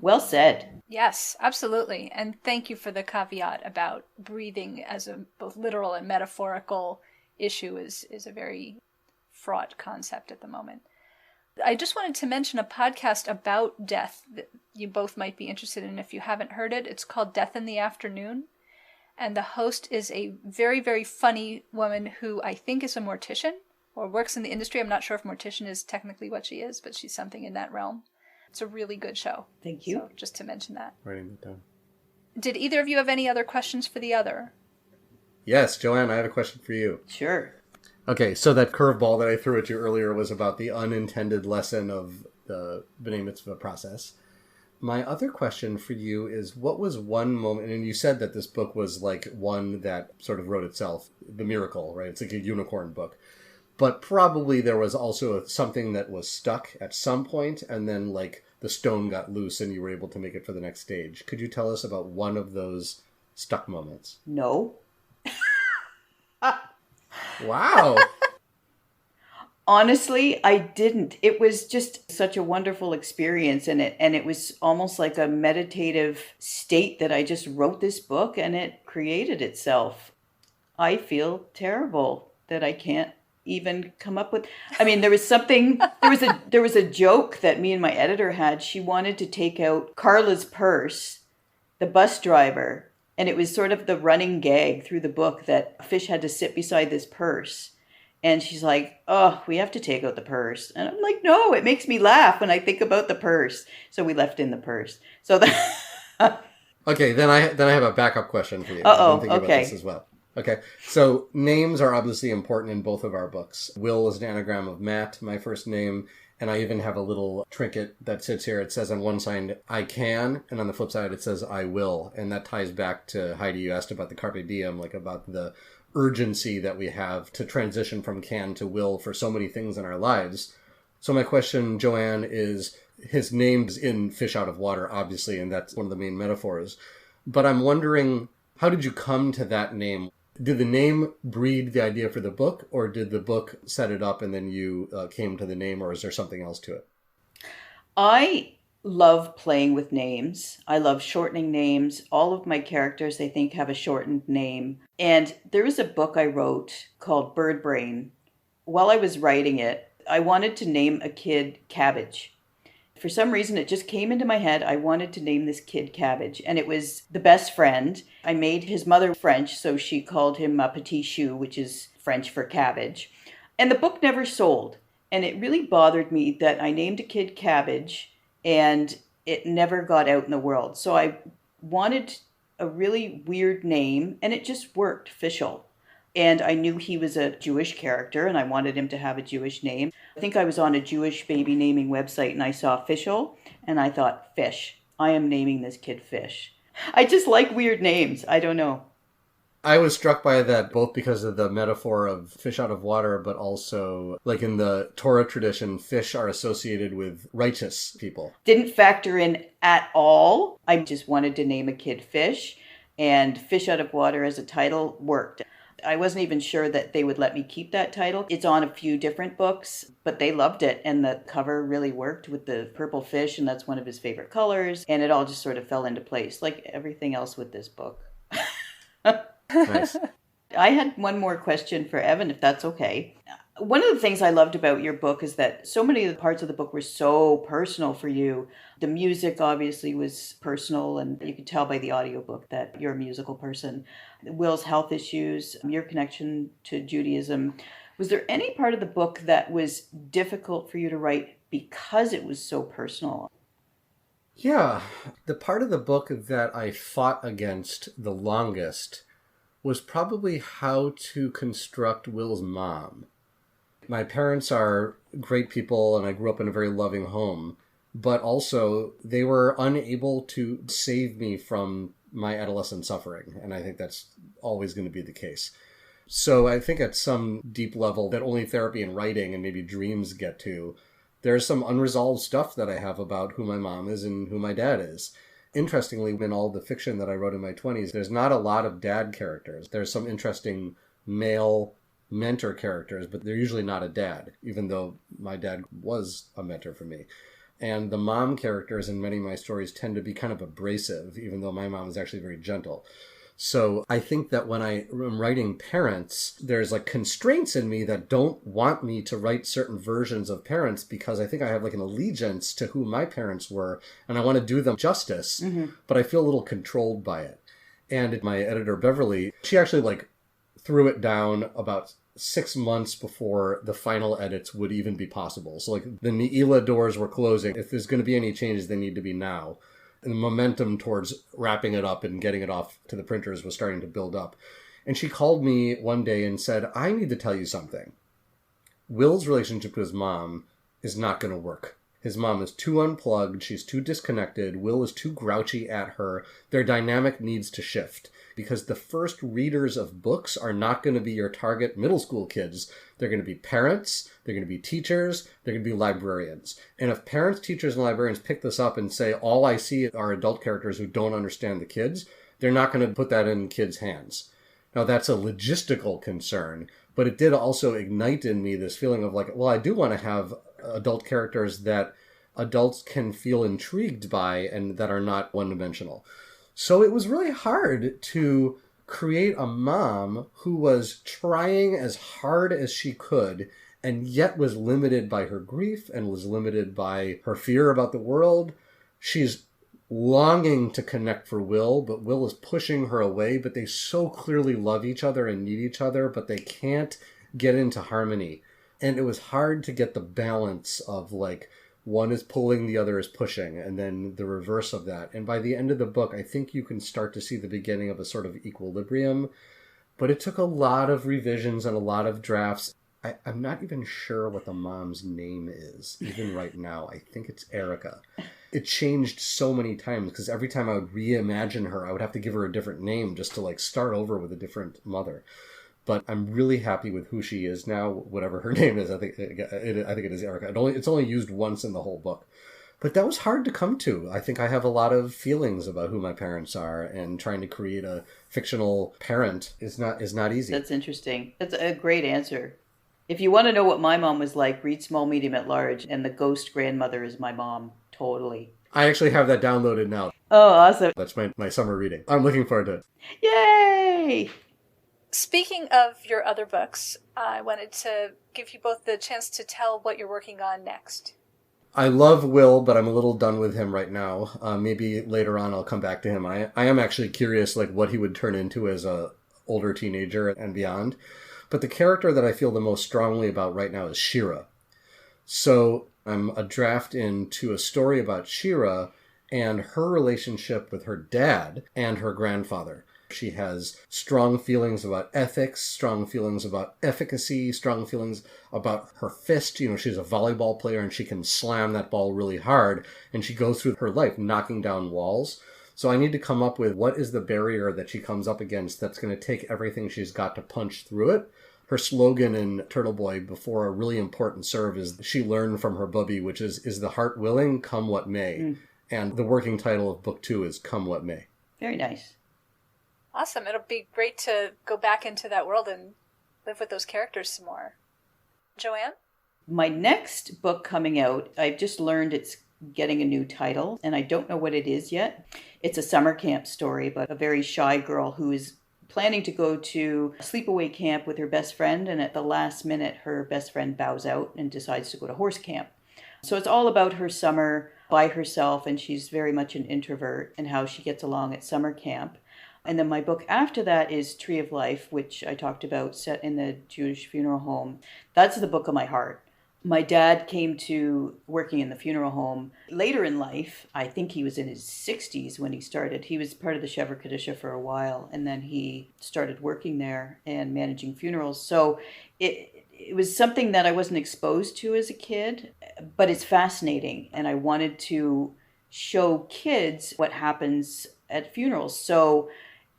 Well said. Yes, absolutely. And thank you for the caveat about breathing as a both literal and metaphorical issue is a very fraught concept at the moment. I just wanted to mention a podcast about death that you both might be interested in if you haven't heard it. It's called Death in the Afternoon. And the host is a very, very funny woman who I think is a mortician or works in the industry. I'm not sure if mortician is technically what she is, but she's something in that realm. It's a really good show. Thank you. So just to mention that. Writing it down. Did either of you have any other questions for the other? Yes, Joanne, I have a question for you. Sure. Okay, so that curveball that I threw at you earlier was about the unintended lesson of the B'nai Mitzvah process. My other question for you is, what was one moment, and you said that this book was like one that sort of wrote itself, the miracle, right? It's like a unicorn book. But probably there was also something that was stuck at some point, and then like the stone got loose and you were able to make it for the next stage. Could you tell us about one of those stuck moments? No. Wow. Honestly, I didn't. It was just such a wonderful experience, and it was almost like a meditative state that I just wrote this book and it created itself. I feel terrible that I can't even come up with. I mean, there was a joke that me and my editor had. She wanted to take out Carla's purse, the bus driver. And it was sort of the running gag through the book that Fish had to sit beside this purse. And she's like, oh, we have to take out the purse. And I'm like, no, it makes me laugh when I think about the purse. So we left in the purse. So that. Okay, then I have a backup question for you. Uh-oh, I've been thinking okay. about this as well. Okay, so names are obviously important in both of our books. Will is an anagram of Matt, my first name. And I even have a little trinket that sits here. It says on one side, I can, and on the flip side, it says, I will. And that ties back to Heidi, you asked about the Carpe Diem, like about the urgency that we have to transition from can to will for so many things in our lives. So my question, Joanne, is his name's in Fish Out of Water, obviously, and that's one of the main metaphors. But I'm wondering, how did you come to that name? Did the name breed the idea for the book, or did the book set it up and then you came to the name, or is there something else to it? I love playing with names. I love shortening names. All of my characters, I think, have a shortened name. And there was a book I wrote called Bird Brain. While I was writing it, I wanted to name a kid Cabbage. For some reason, it just came into my head. I wanted to name this kid Cabbage. And it was the best friend. I made his mother French, so she called him Petit Chou, which is French for cabbage. And the book never sold. And it really bothered me that I named a kid Cabbage and it never got out in the world. So I wanted a really weird name, and it just worked, Fishel. And I knew he was a Jewish character, and I wanted him to have a Jewish name. I think I was on a Jewish baby naming website, and I saw Fishel, and I thought, Fish. I am naming this kid Fish. I just like weird names. I don't know. I was struck by that both because of the metaphor of fish out of water, but also, like in the Torah tradition, fish are associated with righteous people. Didn't factor in at all. I just wanted to name a kid Fish, and Fish Out of Water as a title worked. I wasn't even sure that they would let me keep that title. It's on a few different books, but they loved it, and the cover really worked with the purple fish, and that's one of his favorite colors, and it all just sort of fell into place, like everything else with this book. Nice. I had one more question for Evan, if that's okay. One of the things I loved about your book is that so many of the parts of the book were so personal for you. The music obviously was personal, and you could tell by the audiobook that you're a musical person. Will's health issues, your connection to Judaism. Was there any part of the book that was difficult for you to write because it was so personal? Yeah, the part of the book that I fought against the longest was probably how to construct Will's mom. My parents are great people, and I grew up in a very loving home, but also they were unable to save me from my adolescent suffering, and I think that's always going to be the case. So I think at some deep level that only therapy and writing and maybe dreams get to, there's some unresolved stuff that I have about who my mom is and who my dad is. Interestingly, in all the fiction that I wrote in my 20s, there's not a lot of dad characters. There's some interesting male mentor characters, but they're usually not a dad, even though my dad was a mentor for me. And the mom characters in many of my stories tend to be kind of abrasive, even though my mom is actually very gentle. So I think that when I am writing parents, there's like constraints in me that don't want me to write certain versions of parents, because I think I have like an allegiance to who my parents were and I want to do them justice, but I feel a little controlled by it. And my editor, Beverly, she actually like threw it down about 6 months before the final edits would even be possible. So like the Neila doors were closing. If there's going to be any changes, they need to be now. And the momentum towards wrapping it up and getting it off to the printers was starting to build up. And she called me one day and said, I need to tell you something. Will's relationship to his mom is not going to work. His mom is too unplugged. She's too disconnected. Will is too grouchy at her. Their dynamic needs to shift, because the first readers of books are not going to be your target middle school kids. They're going to be parents, they're going to be teachers, they're going to be librarians. And if parents, teachers, and librarians pick this up and say, all I see are adult characters who don't understand the kids, they're not going to put that in kids' hands. Now, that's a logistical concern, but it did also ignite in me this feeling of like, well, I do want to have adult characters that adults can feel intrigued by and that are not one-dimensional. So it was really hard to create a mom who was trying as hard as she could and yet was limited by her grief and was limited by her fear about the world. She's longing to connect for Will, but Will is pushing her away, but they so clearly love each other and need each other, but they can't get into harmony. And it was hard to get the balance of like, one is pulling, the other is pushing, and then the reverse of that. And by the end of the book, I think you can start to see the beginning of a sort of equilibrium. But it took a lot of revisions and a lot of drafts. I'm not even sure what the mom's name is, even right now. I think it's Erica. It changed so many times, because every time I would reimagine her, I would have to give her a different name just to like start over with a different mother. But I'm really happy with who she is now, whatever her name is. I think it is Erica. It's only used once in the whole book. But that was hard to come to. I think I have a lot of feelings about who my parents are, and trying to create a fictional parent is not easy. That's interesting. That's a great answer. If you want to know what my mom was like, read Small, Medium, at Large, and the ghost grandmother is my mom. Totally. I actually have that downloaded now. Oh, awesome. That's my summer reading. I'm looking forward to it. Yay! Speaking of your other books, I wanted to give you both the chance to tell what you're working on next. I love Will, but I'm a little done with him right now. Maybe later on I'll come back to him. I am actually curious like what he would turn into as a older teenager and beyond. But the character that I feel the most strongly about right now is Shira. So I'm a draft into a story about Shira and her relationship with her dad and her grandfather. She has strong feelings about ethics, strong feelings about efficacy, strong feelings about her fist. You know, she's a volleyball player and she can slam that ball really hard. And she goes through her life knocking down walls. So I need to come up with what is the barrier that she comes up against that's going to take everything she's got to punch through it. Her slogan in Turtle Boy before a really important serve is she learned from her bubby, which is the heart willing, come what may. And the working title of book 2 is Come What May. Very nice. Awesome. It'll be great to go back into that world and live with those characters some more. Joanne? My next book coming out, I've just learned it's getting a new title, and I don't know what it is yet. It's a summer camp story about a very shy girl who is planning to go to a sleepaway camp with her best friend, and at the last minute, her best friend bows out and decides to go to horse camp. So it's all about her summer by herself, and she's very much an introvert, and how she gets along at summer camp. And then my book after that is Tree of Life, which I talked about, set in the Jewish funeral home. That's the book of my heart. My dad came to working in the funeral home later in life. I think he was in his 60s when he started. He was part of the Shever Kadisha for a while, and then he started working there and managing funerals. So it was something that I wasn't exposed to as a kid, but it's fascinating. And I wanted to show kids what happens at funerals. So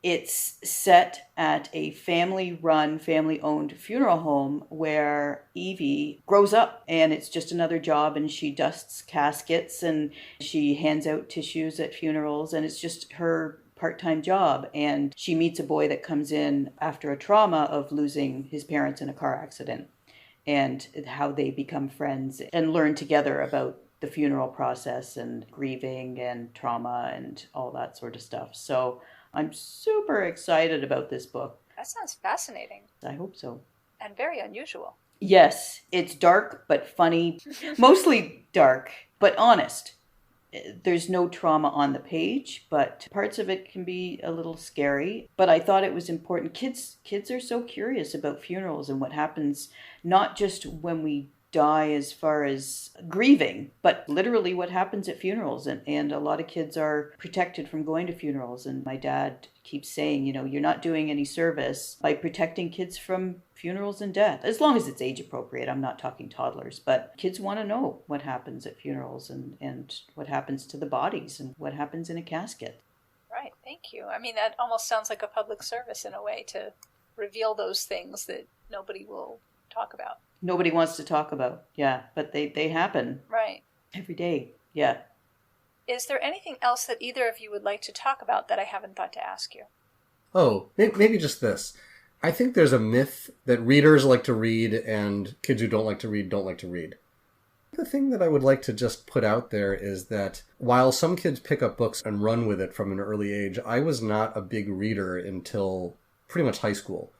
it's set at a family-run, family-owned funeral home where Evie grows up, and it's just another job, and she dusts caskets and she hands out tissues at funerals, and it's just her part-time job. And she meets a boy that comes in after a trauma of losing his parents in a car accident, and how they become friends and learn together about the funeral process and grieving and trauma and all that sort of stuff. So I'm super excited about this book. That sounds fascinating. I hope so. And very unusual. Yes, it's dark but funny. Mostly dark, but honest. There's no trauma on the page, but parts of it can be a little scary. But I thought it was important. Kids are so curious about funerals and what happens, not just when we die as far as grieving, but literally what happens at funerals. And a lot of kids are protected from going to funerals. And my dad keeps saying, you're not doing any service by protecting kids from funerals and death, as long as it's age appropriate. I'm not talking toddlers, but kids want to know what happens at funerals and what happens to the bodies and what happens in a casket. Right, thank you. I mean, that almost sounds like a public service in a way, to reveal those things that nobody will talk about. Nobody wants to talk about, yeah, but they happen. Right. Every day, yeah. Is there anything else that either of you would like to talk about that I haven't thought to ask you? Oh, maybe just this. I think there's a myth that readers like to read and kids who don't like to read don't like to read. The thing that I would like to just put out there is that while some kids pick up books and run with it from an early age, I was not a big reader until pretty much high school.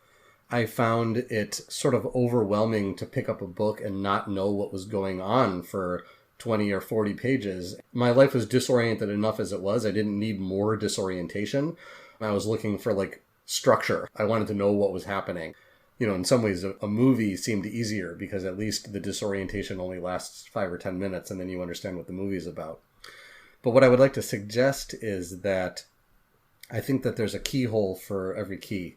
I found it sort of overwhelming to pick up a book and not know what was going on for 20 or 40 pages. My life was disoriented enough as it was. I didn't need more disorientation. I was looking for structure. I wanted to know what was happening. In some ways a movie seemed easier because at least the disorientation only lasts 5 or 10 minutes and then you understand what the movie is about. But what I would like to suggest is that I think that there's a keyhole for every key.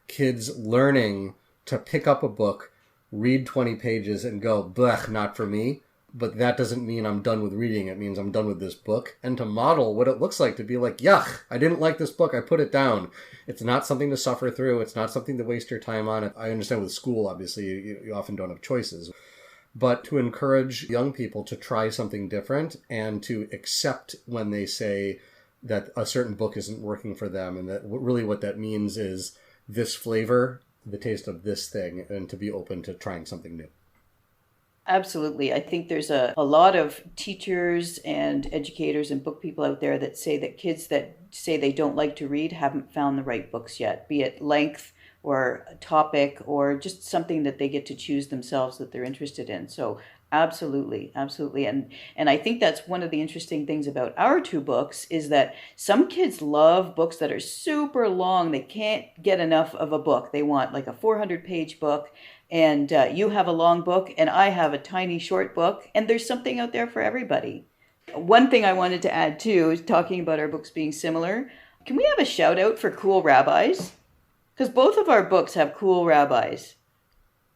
Kids learning to pick up a book, read 20 pages and go, blech, not for me. But that doesn't mean I'm done with reading. It means I'm done with this book. And to model what it looks like to be like, yuck, I didn't like this book. I put it down. It's not something to suffer through. It's not something to waste your time on. I understand with school, obviously, you often don't have choices. But to encourage young people to try something different and to accept when they say that a certain book isn't working for them. And that really what that means is this flavor, the taste of this thing, and to be open to trying something new. Absolutely. I think there's a lot of teachers and educators and book people out there that say that kids that say they don't like to read haven't found the right books yet, be it length or a topic or just something that they get to choose themselves that they're interested in. So absolutely. And I think that's one of the interesting things about our two books is that some kids love books that are super long. They can't get enough of a book. They want a 400-page book. And you have a long book, and I have a tiny short book, and there's something out there for everybody. One thing I wanted to add, too, is talking about our books being similar. Can we have a shout out for cool rabbis? Because both of our books have cool rabbis.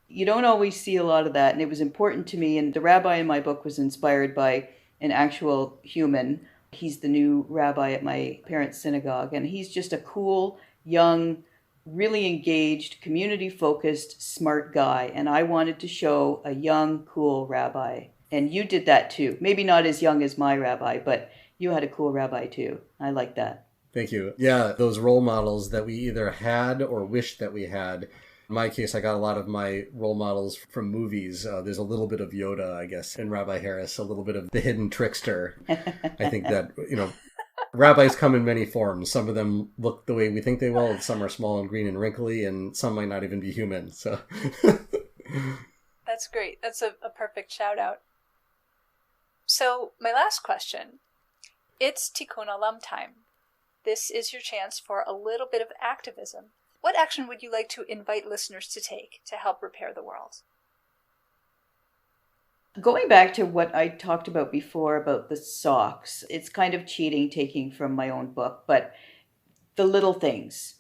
You don't always see a lot of that, and it was important to me. And the rabbi in my book was inspired by an actual human. He's the new rabbi at my parents' synagogue, and he's just a cool, young, really engaged, community-focused, smart guy. And I wanted to show a young, cool rabbi. And you did that too. Maybe not as young as my rabbi, but you had a cool rabbi too. I like that. Thank you. Yeah, those role models that we either had or wished that we had. In my case, I got a lot of my role models from movies. There's a little bit of Yoda, I guess, in Rabbi Harris, a little bit of the hidden trickster. I think that, Rabbis come in many forms. Some of them look the way we think they will. Some are small and green and wrinkly, and some might not even be human. So That's great. That's a perfect shout out. So my last question, it's Tikkun Olam time. This is your chance for a little bit of activism. What action would you like to invite listeners to take to help repair the world? Going back to what I talked about before about the socks, it's kind of cheating taking from my own book, but the little things,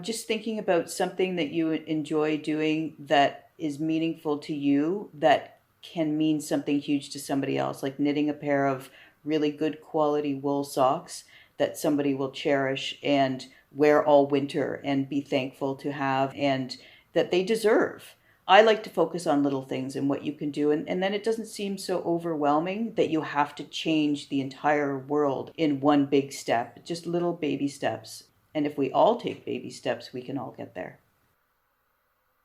just thinking about something that you enjoy doing that is meaningful to you, that can mean something huge to somebody else, like knitting a pair of really good quality wool socks that somebody will cherish and wear all winter and be thankful to have and that they deserve. I like to focus on little things and what you can do. And then it doesn't seem so overwhelming that you have to change the entire world in one big step, just little baby steps. And if we all take baby steps, we can all get there.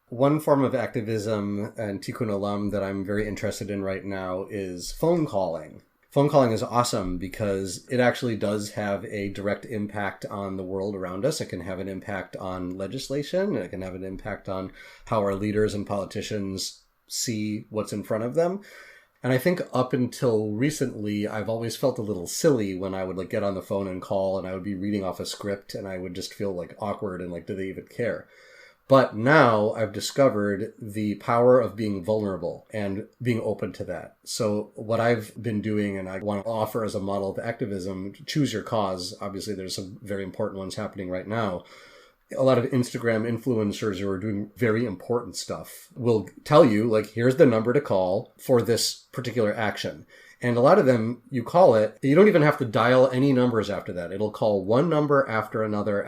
one form of activism and Tikkun Olam that I'm very interested in right now is phone calling. Phone calling is awesome because it actually does have a direct impact on the world around us. It can have an impact on legislation. It can have an impact on how our leaders and politicians see what's in front of them. And I think up until recently, I've always felt a little silly when I would get on the phone and call and I would be reading off a script and I would just feel awkward and do they even care? But now I've discovered the power of being vulnerable and being open to that. So what I've been doing, and I want to offer as a model of activism, choose your cause. Obviously, there's some very important ones happening right now. A lot of Instagram influencers who are doing very important stuff will tell you, here's the number to call for this particular action. And a lot of them, you call it, you don't even have to dial any numbers after that. It'll call one number after another,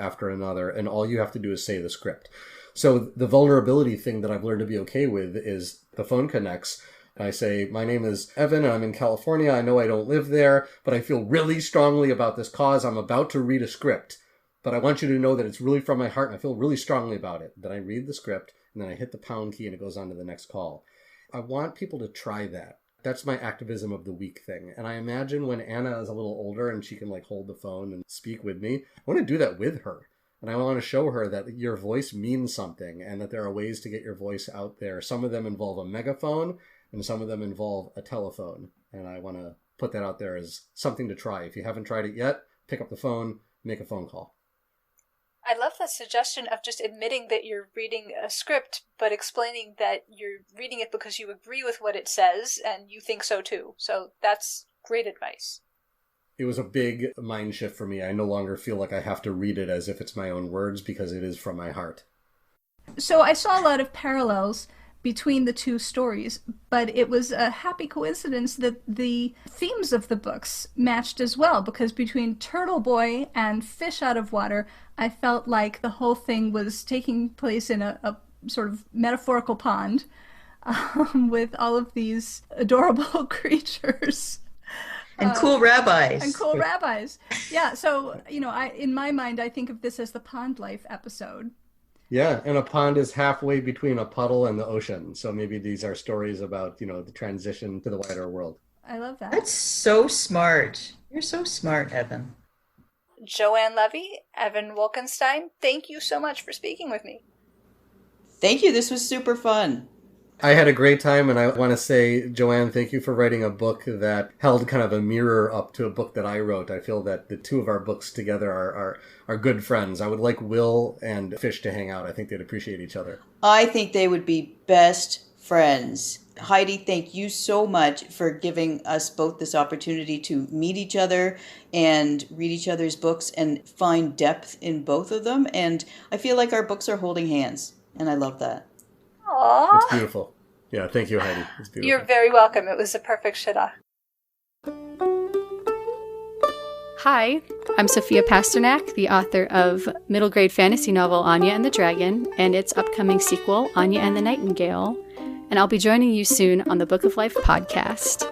and all you have to do is say the script. So the vulnerability thing that I've learned to be okay with is the phone connects. And I say, my name is Evan and I'm in California. I know I don't live there, but I feel really strongly about this cause. I'm about to read a script, but I want you to know that it's really from my heart and I feel really strongly about it. Then I read the script and then I hit the pound key and it goes on to the next call. I want people to try that. That's my activism of the week thing. And I imagine when Anna is a little older and she can hold the phone and speak with me, I want to do that with her. And I want to show her that your voice means something and that there are ways to get your voice out there. Some of them involve a megaphone and some of them involve a telephone. And I want to put that out there as something to try. If you haven't tried it yet, pick up the phone, make a phone call. I love that suggestion of just admitting that you're reading a script, but explaining that you're reading it because you agree with what it says and you think so too. So that's great advice. It was a big mind shift for me. I no longer feel like I have to read it as if it's my own words because it is from my heart. So I saw a lot of parallels between the two stories, but it was a happy coincidence that the themes of the books matched as well, because between Turtle Boy and Fish Out of Water, I felt like the whole thing was taking place in a sort of metaphorical pond with all of these adorable creatures. And cool rabbis. And cool rabbis. Yeah, so, in my mind, I think of this as the pond life episode. Yeah, and a pond is halfway between a puddle and the ocean. So maybe these are stories about, the transition to the wider world. I love that. That's so smart. You're so smart, Evan. Joanne Levy, Evan Wolkenstein, thank you so much for speaking with me. Thank you. This was super fun. I had a great time, and I want to say, Joanne, thank you for writing a book that held kind of a mirror up to a book that I wrote. I feel that the two of our books together are good friends. I would like Will and Fish to hang out. I think they'd appreciate each other. I think they would be best friends. Heidi, thank you so much for giving us both this opportunity to meet each other and read each other's books and find depth in both of them. And I feel like our books are holding hands, and I love that. Aww. It's beautiful. Yeah, thank you, Heidi. It's beautiful. You're very welcome. It was a perfect shidduch. Hi, I'm Sophia Pasternak, the author of middle grade fantasy novel Anya and the Dragon and its upcoming sequel, Anya and the Nightingale, and I'll be joining you soon on the Book of Life podcast.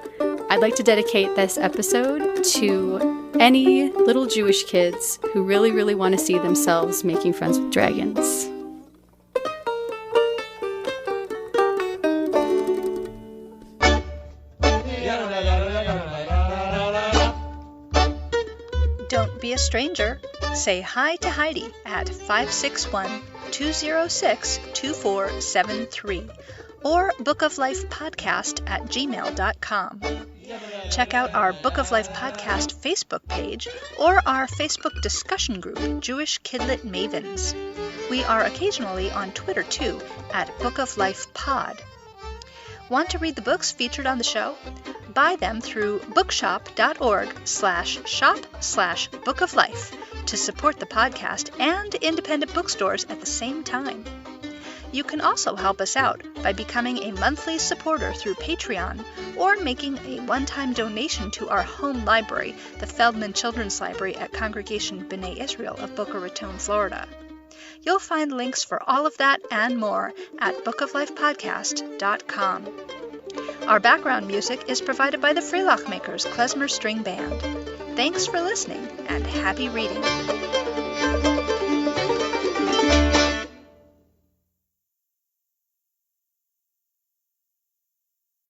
I'd like to dedicate this episode to any little Jewish kids who really, really want to see themselves making friends with dragons. Don't be a stranger. Say hi to Heidi at 561-206-2473 or bookoflifepodcast@gmail.com. Check out our Book of Life Podcast Facebook page or our Facebook discussion group, Jewish Kidlit Mavens. We are occasionally on Twitter too, at Book of Life Pod. Want to read the books featured on the show? Buy them through bookshop.org/shop/bookoflife to support the podcast and independent bookstores at the same time. You can also help us out by becoming a monthly supporter through Patreon or making a one-time donation to our home library, the Feldman Children's Library at Congregation B'nai Israel of Boca Raton, Florida. You'll find links for all of that and more at bookoflifepodcast.com. Our background music is provided by the Freelock Makers Klezmer String Band. Thanks for listening and happy reading.